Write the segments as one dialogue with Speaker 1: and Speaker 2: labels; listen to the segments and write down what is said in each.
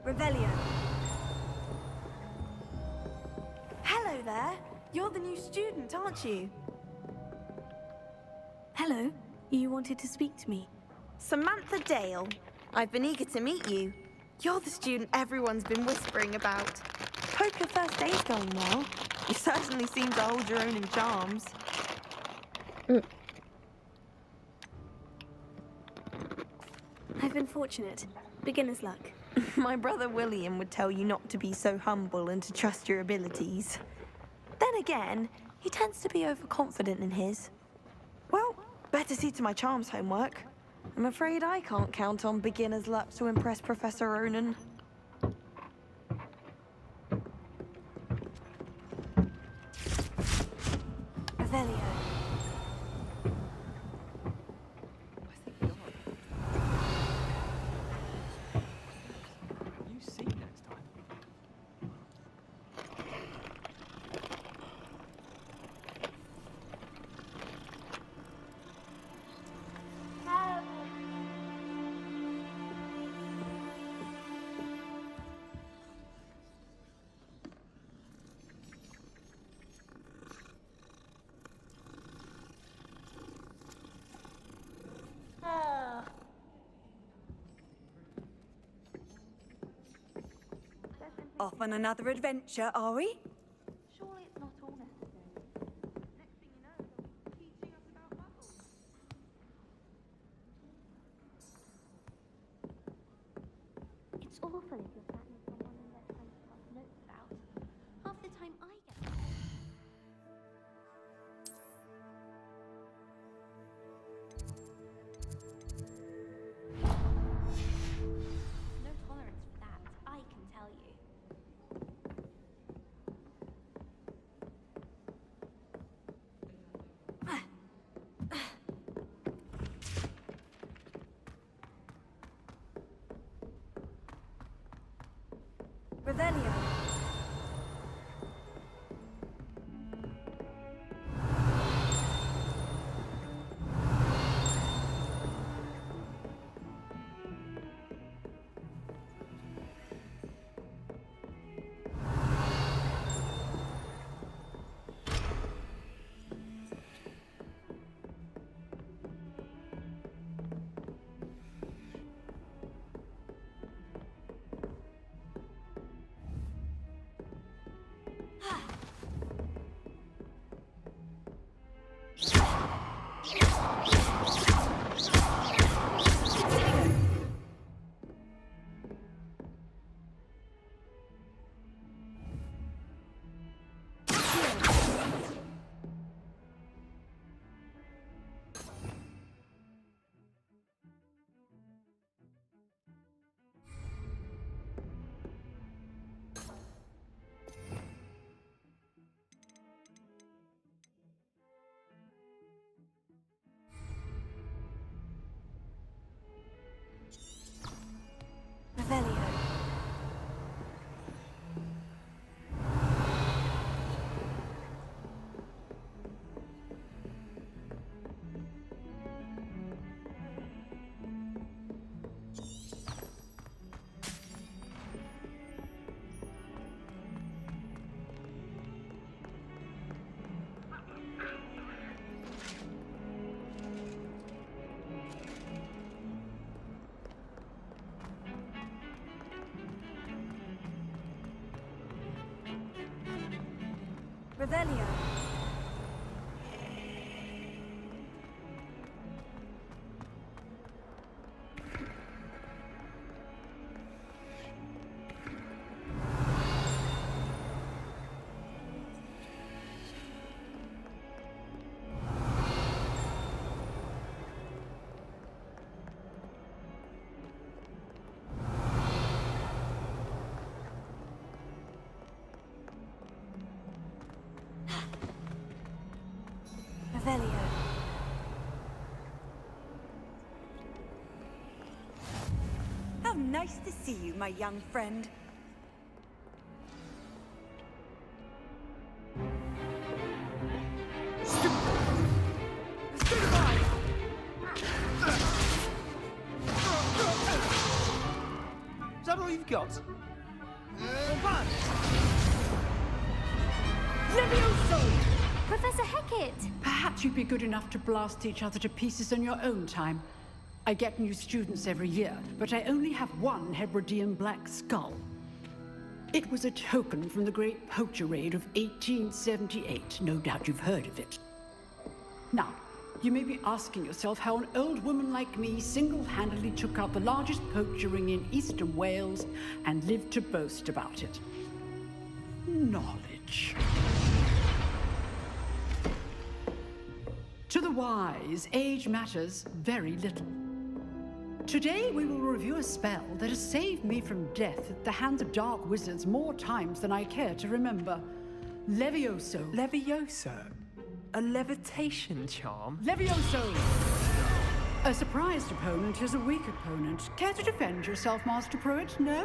Speaker 1: Revelio. Hello there. You're the new student, aren't you?
Speaker 2: Hello. You wanted to speak to me?
Speaker 1: Samantha Dale. I've been eager to meet you. You're the student everyone's been whispering about. Hope your first day's going well. You certainly seem to hold your own in charms.
Speaker 2: I've been fortunate. Beginner's luck.
Speaker 1: My brother William would tell you not to be so humble and to trust your abilities. Then again, he tends to be overconfident in his. Well, better see to my charms homework. I'm afraid I can't count on beginner's luck to impress Professor Ronan. Revelio.
Speaker 3: You see next time.
Speaker 1: Off on another adventure, are we?
Speaker 4: Surely it's not all necessary. Next thing you know, they'll be teaching us about bubbles.
Speaker 5: It's awful if you're sat near someone and they're trying to pass notes out. Half the time I get... No tolerance for that, I can tell you.
Speaker 1: Revelio. Revelio. Revelio. Revelio. How nice to see you, my young friend.
Speaker 3: that all you've got? One!
Speaker 6: Levioso!
Speaker 5: Professor Hecat!
Speaker 6: Perhaps you'd be good enough to blast each other to pieces in your own time. I get new students every year, but I only have one Hebridean black skull. It was a token from the Great Poacher Raid of 1878. No doubt you've heard of it. Now, you may be asking yourself how an old woman like me single-handedly took out the largest poacher ring in eastern Wales and lived to boast about it. Knowledge. To the wise, age matters very little. Today we will review a spell that has saved me from death at the hands of dark wizards more times than I care to remember. Levioso.
Speaker 3: Levioso? A levitation charm?
Speaker 6: Levioso! A surprised opponent is a weak opponent. Care to defend yourself, Master Pruitt? No?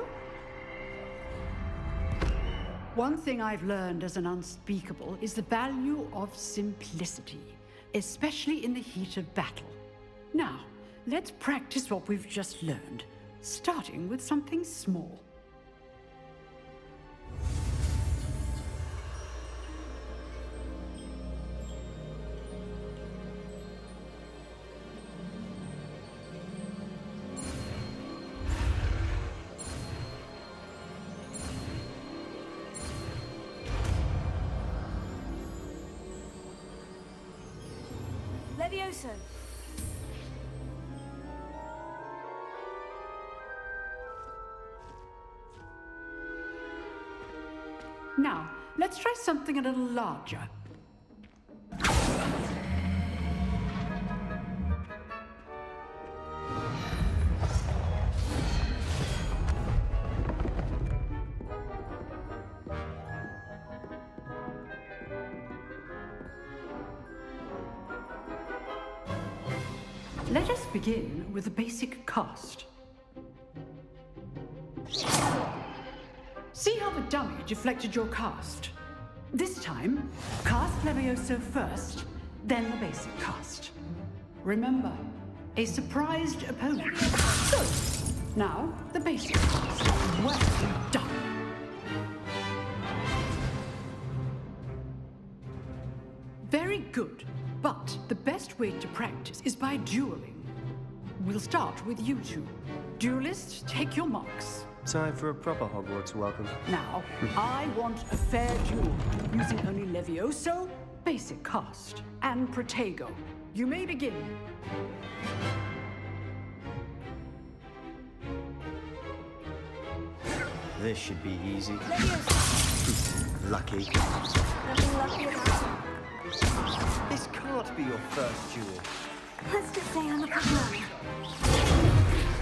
Speaker 6: One thing I've learned as an unspeakable is the value of simplicity, especially in the heat of battle. Now, let's practice what we've just learned, starting with something small.
Speaker 2: Levioso!
Speaker 6: Now, let's try something a little larger. Let us begin with the basic cast. See how the dummy deflected your cast? This time, cast Levioso first, then the basic cast. Remember, a surprised opponent. So, now the basic cast. Well done. Very good, but the best way to practice is by dueling. We'll start with you two. Duelists, take your marks.
Speaker 3: Time for a proper Hogwarts welcome.
Speaker 6: Now, I want a fair duel, using only Levioso, basic cast, and Protego. You may begin.
Speaker 3: This should be easy.
Speaker 2: Levioso!
Speaker 3: Lucky.
Speaker 2: Nothing lucky about it.
Speaker 3: This can't be your first duel.
Speaker 2: Let's just say I'm a couple.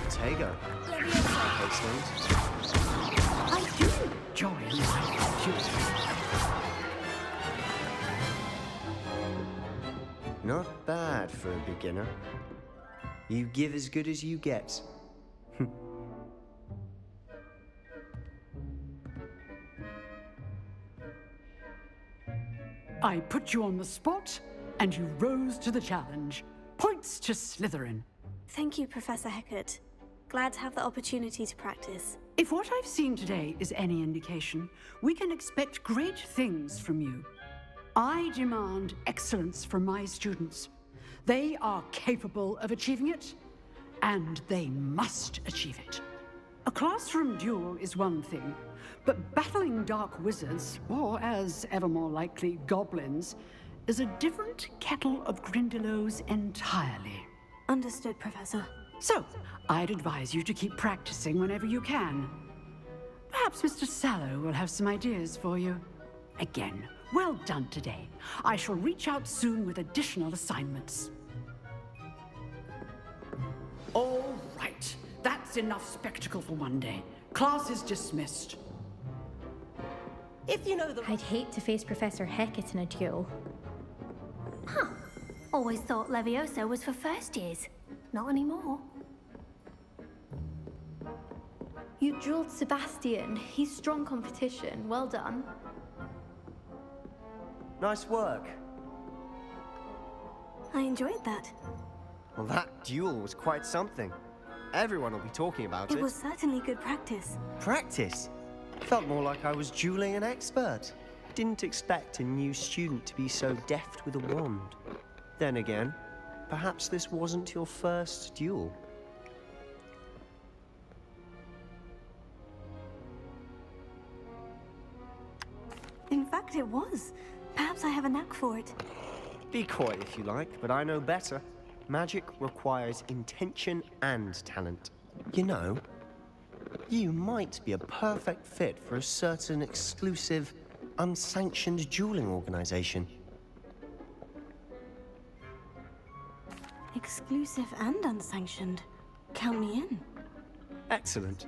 Speaker 3: Tego.
Speaker 2: Levioso!
Speaker 3: Hastings.
Speaker 6: I do enjoy live duels.
Speaker 3: Not bad for a beginner. You give as good as you get.
Speaker 6: I put you on the spot, and you rose to the challenge. Points to Slytherin.
Speaker 2: Thank you, Professor Hecat. Glad to have the opportunity to practice.
Speaker 6: If what I've seen today is any indication, we can expect great things from you. I demand excellence from my students. They are capable of achieving it, and they must achieve it. A classroom duel is one thing, but battling dark wizards, or as ever more likely, goblins, is a different kettle of Grindylows entirely.
Speaker 2: Understood, Professor.
Speaker 6: So, I'd advise you to keep practicing whenever you can. Perhaps Mr. Sallow will have some ideas for you. Again, well done today. I shall reach out soon with additional assignments. All right, that's enough spectacle for one day. Class is dismissed.
Speaker 1: If you know the...
Speaker 5: I'd hate to face Professor Hecat in a duel. Huh. Always thought Levioso was for first years. Not anymore.
Speaker 7: You drilled Sebastian. He's strong competition. Well done.
Speaker 3: Nice work.
Speaker 2: I enjoyed that.
Speaker 3: Well, that duel was quite something. everyone will be talking about
Speaker 2: It
Speaker 3: it.
Speaker 2: was certainly good practice.
Speaker 3: Practice? Felt more like I was dueling an expert. Didn't expect a new student to be so deft with a wand. Then again, perhaps this wasn't your first duel.
Speaker 2: In fact, it was. Perhaps I have a knack for it.
Speaker 3: Be coy if you like, but I know better. Magic requires intention and talent. You know, you might be a perfect fit for a certain exclusive, unsanctioned dueling organization.
Speaker 2: Exclusive and unsanctioned. Count me in.
Speaker 3: Excellent.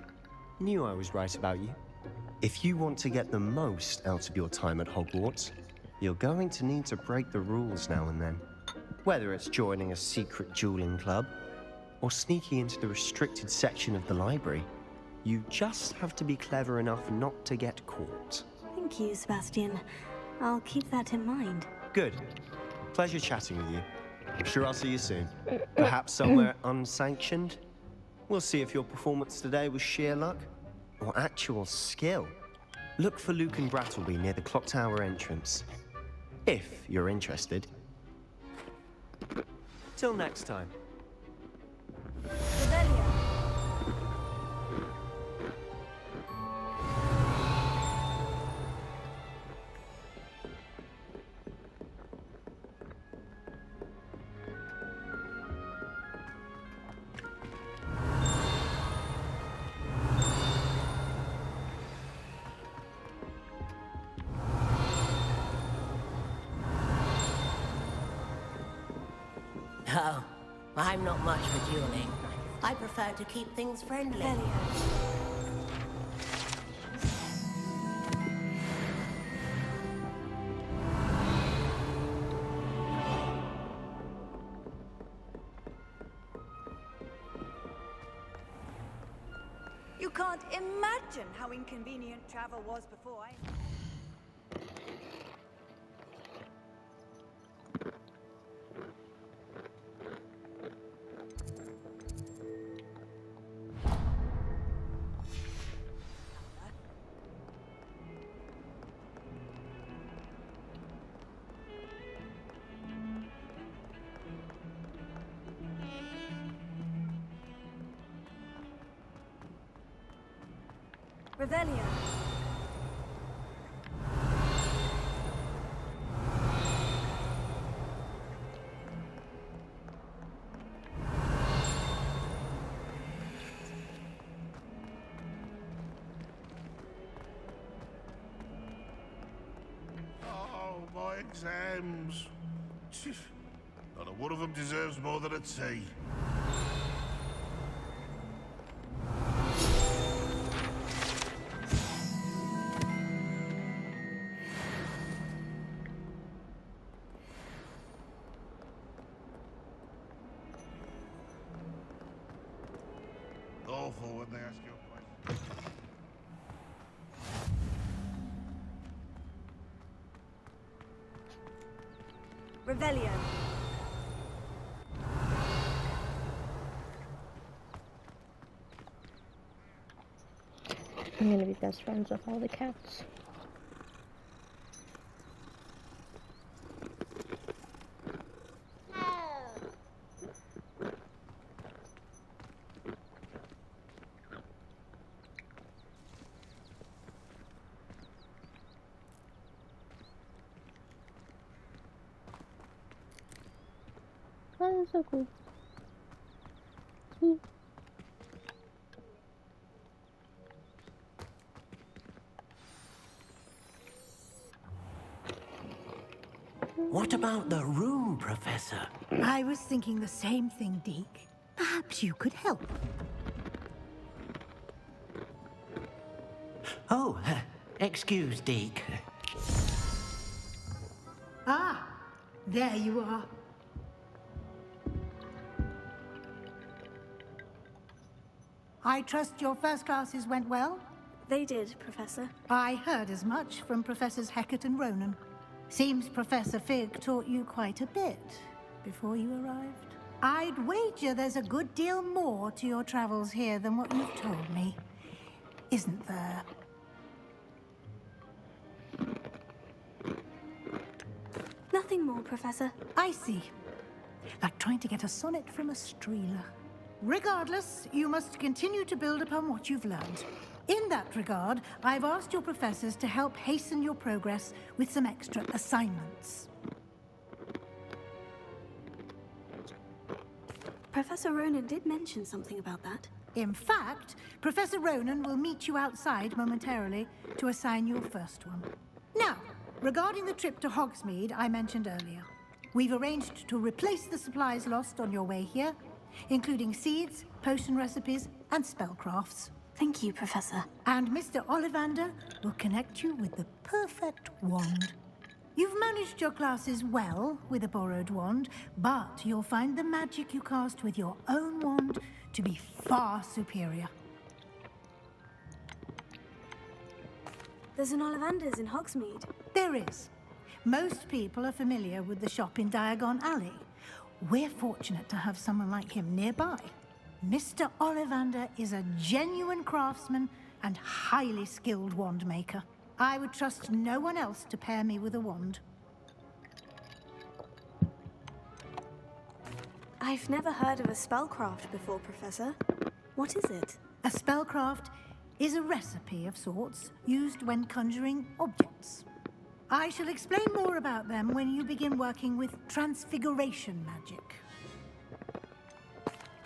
Speaker 3: Knew I was right about you. If you want to get the most out of your time at Hogwarts, you're going to need to break the rules now and then. Whether it's joining a secret dueling club or sneaking into the restricted section of the library, you just have to be clever enough not to get caught.
Speaker 2: Thank you, Sebastian. I'll keep that in mind.
Speaker 3: Good. Pleasure chatting with you. I'm sure I'll see you soon. Perhaps somewhere unsanctioned? We'll see if your performance today was sheer luck or actual skill. Look for Luke and Brattleby near the clock tower entrance, if you're interested. Till next time.
Speaker 2: Revelio.
Speaker 8: Oh, I'm not much for dueling. I prefer to keep things friendly.
Speaker 2: Revelio.
Speaker 9: You can't imagine how inconvenient travel was before I...
Speaker 2: Revelio.
Speaker 10: Oh, my exams. Not a one of them deserves more than a T. Awful when they ask you a question.
Speaker 2: Revelio.
Speaker 11: I'm gonna be best friends with all the cats. Oh, that's so cool.
Speaker 8: What about the room, Professor?
Speaker 12: I was thinking the same thing, Deke. Perhaps you could help.
Speaker 8: Oh, excuse, Deke.
Speaker 12: Ah, there you are. I trust your first classes went well?
Speaker 2: They did, Professor.
Speaker 12: I heard as much from Professors Hecat and Ronan. Seems Professor Fig taught you quite a bit before you arrived. I'd wager there's a good deal more to your travels here than what you've told me. Isn't there?
Speaker 2: Nothing more, Professor.
Speaker 12: I see. Like trying to get a sonnet from a streeler. Regardless, you must continue to build upon what you've learned. In that regard, I've asked your professors to help hasten your progress with some extra assignments.
Speaker 2: Professor Ronan did mention something about that.
Speaker 12: In fact, Professor Ronan will meet you outside momentarily to assign your first one. Now, regarding the trip to Hogsmeade I mentioned earlier, we've arranged to replace the supplies lost on your way here, including seeds, potion recipes, and spellcrafts.
Speaker 2: Thank you, Professor.
Speaker 12: And Mr. Ollivander will connect you with the perfect wand. You've managed your classes well with a borrowed wand, but you'll find the magic you cast with your own wand to be far superior.
Speaker 2: There's an Ollivander's in Hogsmeade.
Speaker 12: There is. Most people are familiar with the shop in Diagon Alley. We're fortunate to have someone like him nearby. Mr. Ollivander is a genuine craftsman and highly skilled wand maker. I would trust no one else to pair me with a wand.
Speaker 2: I've never heard of a spellcraft before, Professor. What is it?
Speaker 12: A spellcraft is a recipe of sorts used when conjuring objects. I shall explain more about them when you begin working with transfiguration magic.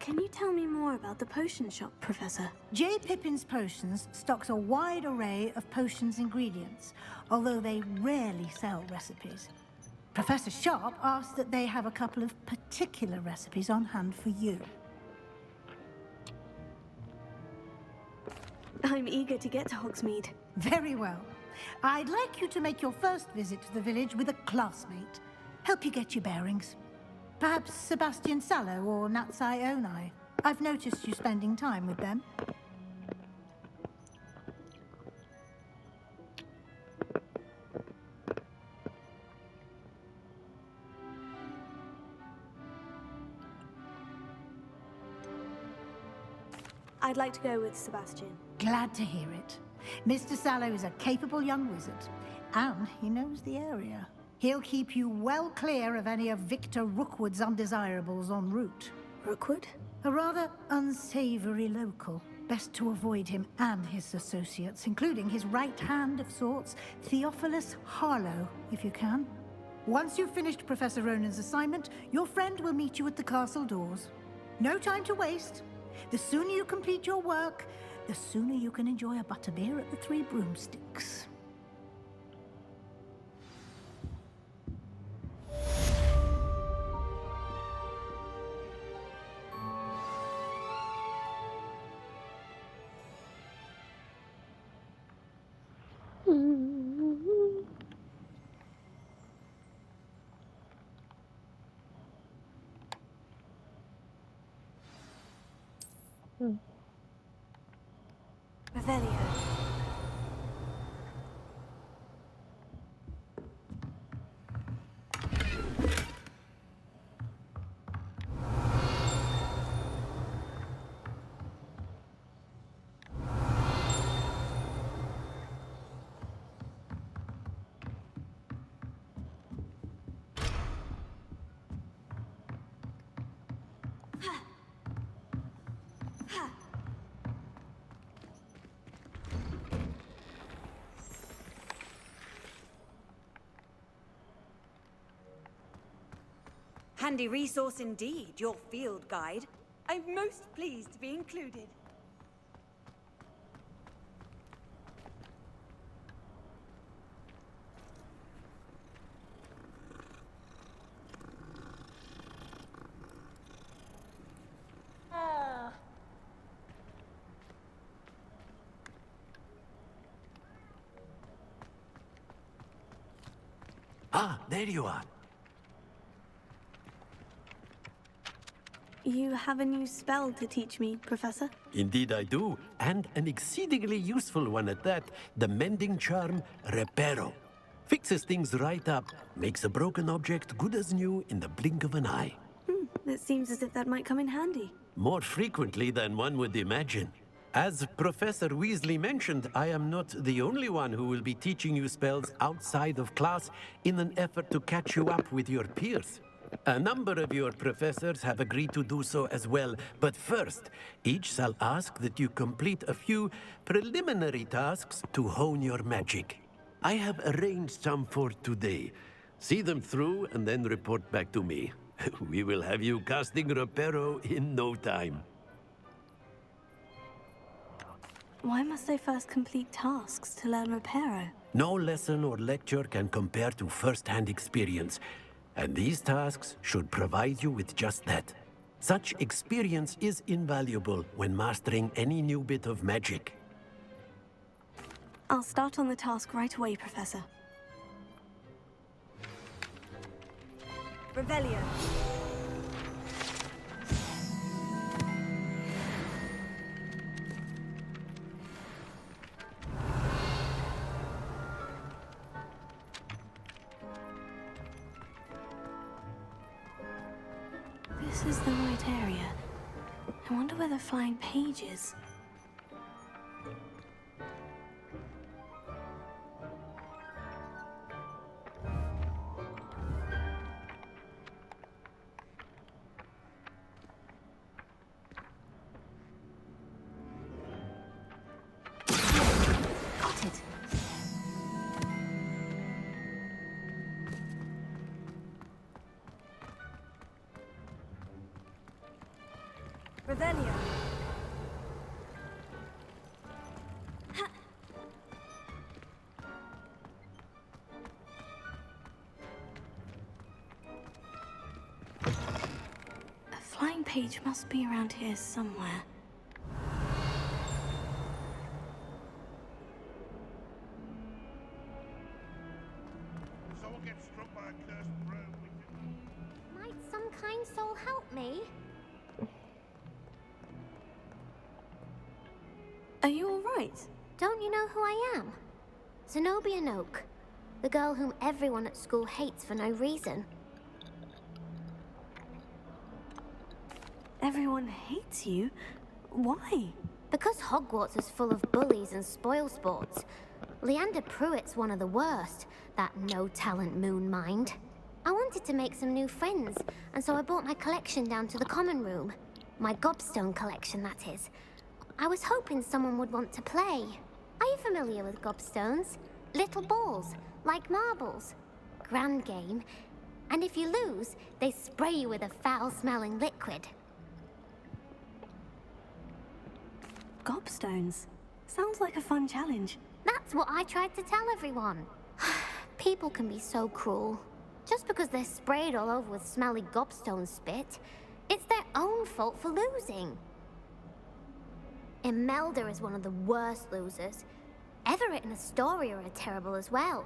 Speaker 2: Can you tell me more about the potion shop, Professor?
Speaker 12: J. Pippin's Potions stocks a wide array of potions ingredients, although they rarely sell recipes. Professor Sharp asked that they have a couple of particular recipes on hand for you.
Speaker 2: I'm eager to get to Hogsmeade.
Speaker 12: Very well. I'd like you to make your first visit to the village with a classmate. Help you get your bearings. Perhaps Sebastian Sallow or Natsai Onai. I've noticed you spending time with them.
Speaker 2: I'd like to go with Sebastian.
Speaker 12: Glad to hear it. Mr. Sallow is a capable young wizard, and he knows the area. He'll keep you well clear of any of Victor Rookwood's undesirables en route.
Speaker 2: Rookwood?
Speaker 12: A rather unsavory local. Best to avoid him and his associates, including his right hand of sorts, Theophilus Harlow, if you can. Once you've finished Professor Ronan's assignment, your friend will meet you at the castle doors. No time to waste. The sooner you complete your work, the sooner you can enjoy a butterbeer at the Three Broomsticks.
Speaker 2: Revelio.
Speaker 9: Handy resource indeed, your field guide. I'm most pleased to be included.
Speaker 13: Ah, there you are.
Speaker 2: You have a new spell to teach me, Professor?
Speaker 13: Indeed I do, and an exceedingly useful one at that. The mending charm, Reparo. Fixes things right up, makes a broken object good as new in the blink of an eye.
Speaker 2: It seems as if that might come in handy.
Speaker 13: More frequently than one would imagine. As Professor Weasley mentioned, I am not the only one who will be teaching you spells outside of class in an effort to catch you up with your peers. A number of your professors have agreed to do so as well, but first, each shall ask that you complete a few preliminary tasks to hone your magic. I have arranged some for today. See them through and then report back to me. We will have you casting Reparo in no time.
Speaker 2: Why must I first complete tasks to learn Reparo?
Speaker 13: No lesson or lecture can compare to first-hand experience, and these tasks should provide you with just that. Such experience is invaluable when mastering any new bit of magic.
Speaker 2: I'll start on the task right away, Professor. Revelio. This is the right area. I wonder where the flying page is. Got it. Revelio. A flying page must be around here somewhere.
Speaker 10: Someone gets struck by a cursed broom.
Speaker 5: Might some kind soul help me?
Speaker 2: Are you all right?
Speaker 5: Don't you know who I am? Zenobia Noak, the girl whom everyone at school hates for no reason.
Speaker 2: Everyone hates you? Why?
Speaker 5: Because Hogwarts is full of bullies and spoilsports. Leander Pruitt's one of the worst, that no-talent moon mind. I wanted to make some new friends, and so I brought my collection down to the common room. My gobstone collection, that is. I was hoping someone would want to play. Are you familiar with gobstones? Little balls, like marbles. Grand game. And if you lose, they spray you with a foul-smelling liquid.
Speaker 2: Gobstones. Sounds like a fun challenge.
Speaker 5: That's what I tried to tell everyone. People can be so cruel. Just because they're sprayed all over with smelly gobstone spit, it's their own fault for losing. Imelda is one of the worst losers. Everett and Astoria are terrible as well.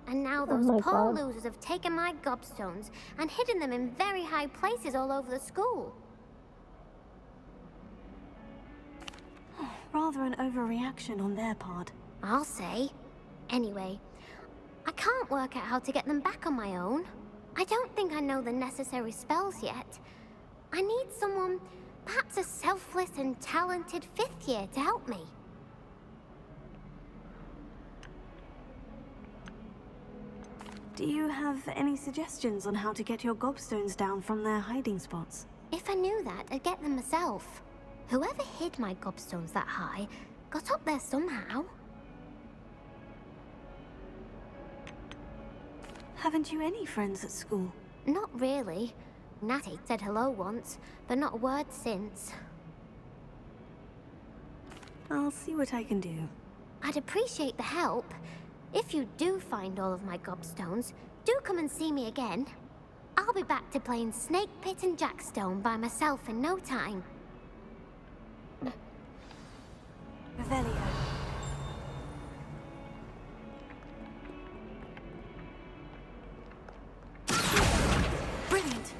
Speaker 5: And now those poor losers have taken my gobstones and hidden them in very high places all over the school.
Speaker 2: Rather an overreaction on their part.
Speaker 5: I'll say. Anyway, I can't work out how to get them back on my own. I don't think I know the necessary spells yet. I need someone, perhaps a selfless and talented fifth year to help me.
Speaker 2: Do you have any suggestions on how to get your gobstones down from their hiding spots?
Speaker 5: If I knew that, I'd get them myself. Whoever hid my gobstones that high got up there somehow.
Speaker 2: Haven't you any friends at school?
Speaker 5: Not really. Natty said hello once, but not a word since.
Speaker 2: I'll see what I can do.
Speaker 5: I'd appreciate the help. If you do find all of my gobstones, do come and see me again. I'll be back to playing Snake Pit and Jackstone by myself in no time.
Speaker 2: Revelio. Brilliant!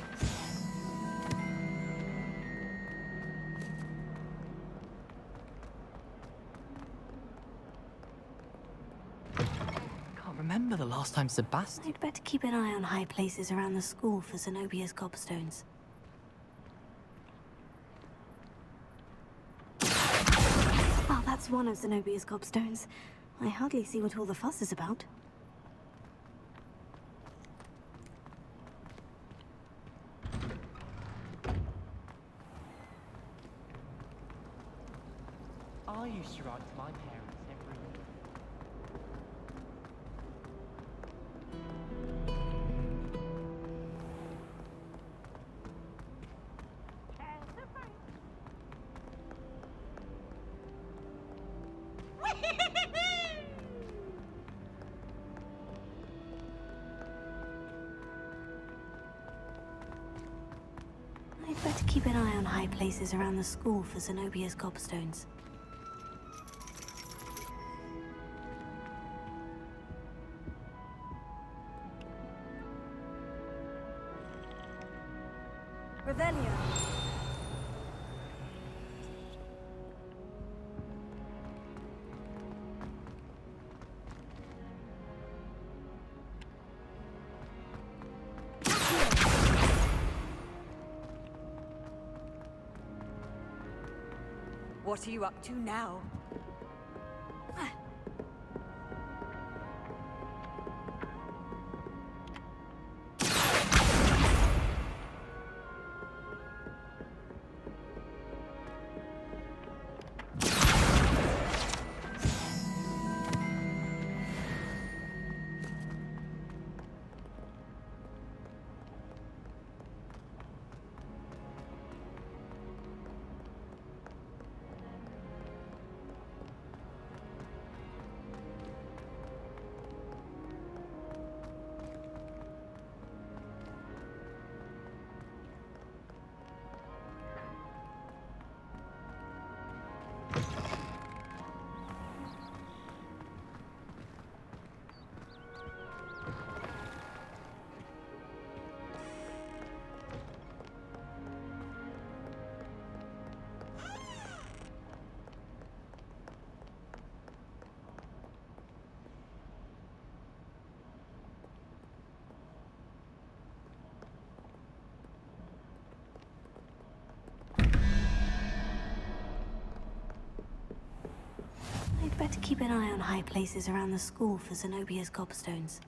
Speaker 14: Can't remember the last time Sebastian...
Speaker 2: I'd better keep an eye on high places around the school for Zenobia's gobstones. That's one of Zenobia's gobstones. I hardly see what all the fuss is about.
Speaker 14: I used to write to my parents every week.
Speaker 2: I'd better keep an eye on high places around the school for Zenobia's gobstones.
Speaker 9: Revelio. What are you up to now?
Speaker 2: I'd better keep an eye on high places around the school for Zenobia's gobstones.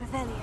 Speaker 9: Revelio.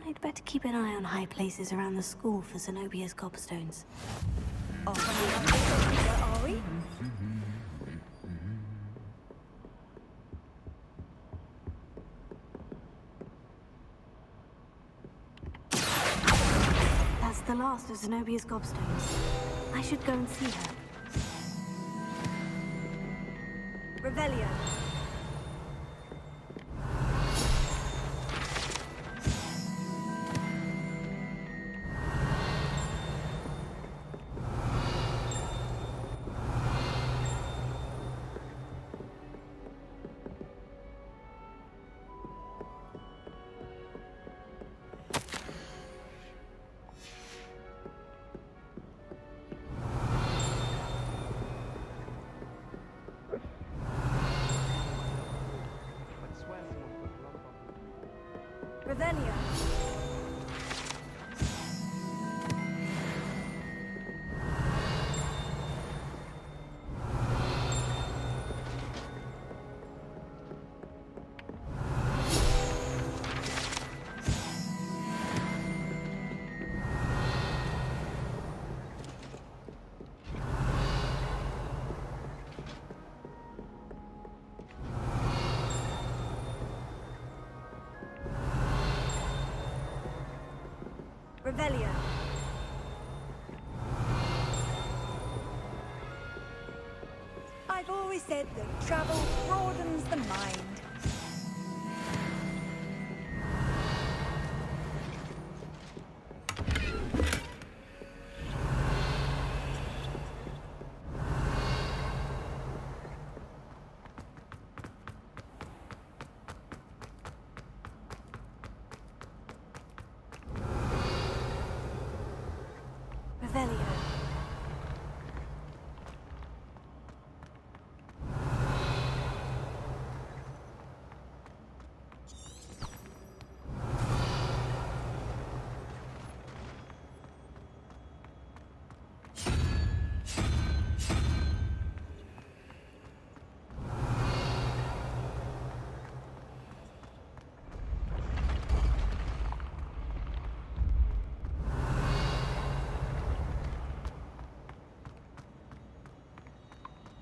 Speaker 2: I'd better keep an eye on high places around the school for Zenobia's gobstones.
Speaker 9: Off on another adventure, are we?
Speaker 2: That's the last of Zenobia's gobstones. I should go and see her.
Speaker 9: Revelio. Revelio. I've always said that travel broadens the mind. Revelio.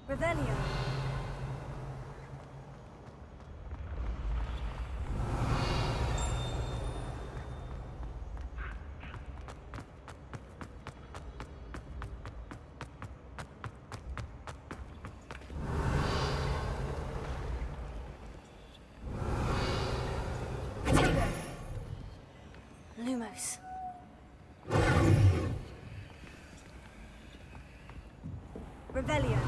Speaker 9: Revelio. Potato. Lumos. Revelio.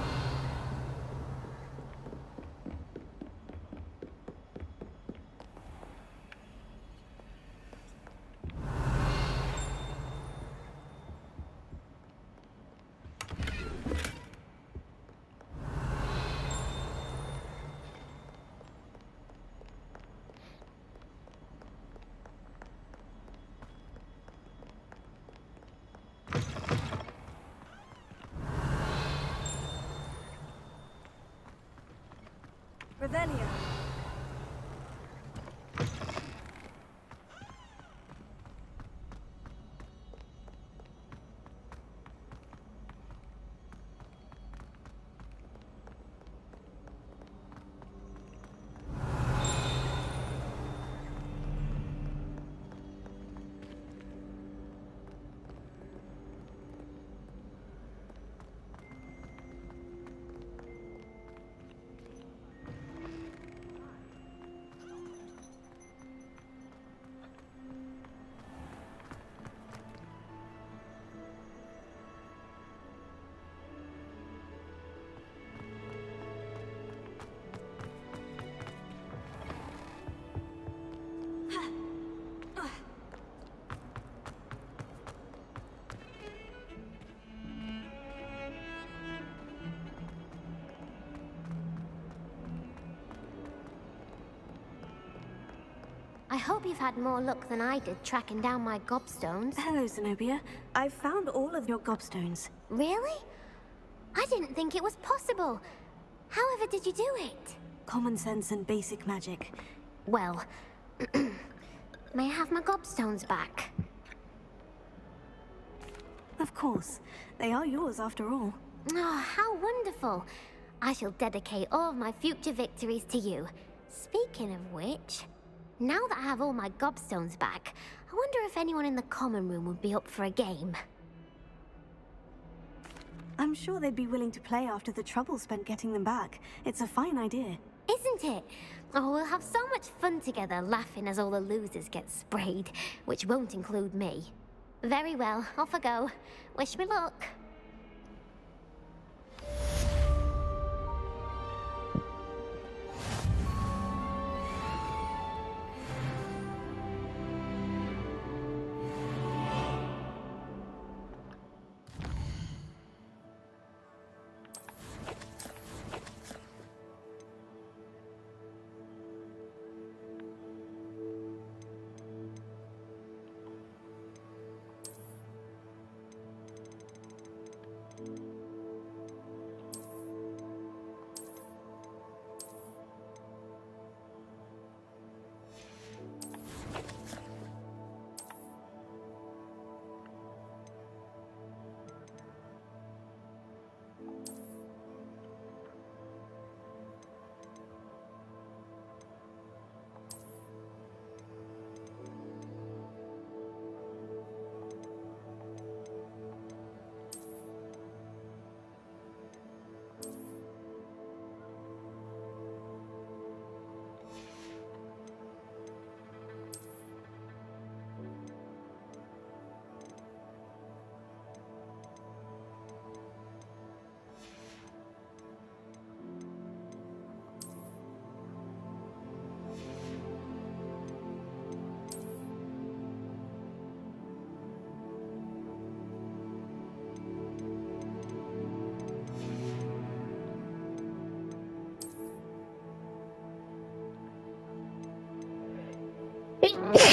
Speaker 9: Revelio.
Speaker 5: I hope you've had more luck than I did tracking down my gobstones.
Speaker 2: Hello, Zenobia. I've found all of your gobstones.
Speaker 5: Really? I didn't think it was possible. However did you do it?
Speaker 2: Common sense and basic magic.
Speaker 5: Well, may I have my gobstones back?
Speaker 2: Of course. They are yours after all.
Speaker 5: Oh, how wonderful. I shall dedicate all of my future victories to you. Speaking of which, now that I have all my gobstones back, I wonder if anyone in the common room would be up for a game.
Speaker 2: I'm sure they'd be willing to play after the trouble spent getting them back. It's a fine idea.
Speaker 5: Isn't it? Oh, we'll have so much fun together laughing as all the losers get sprayed, which won't include me. Very well, off I go. Wish me luck. me.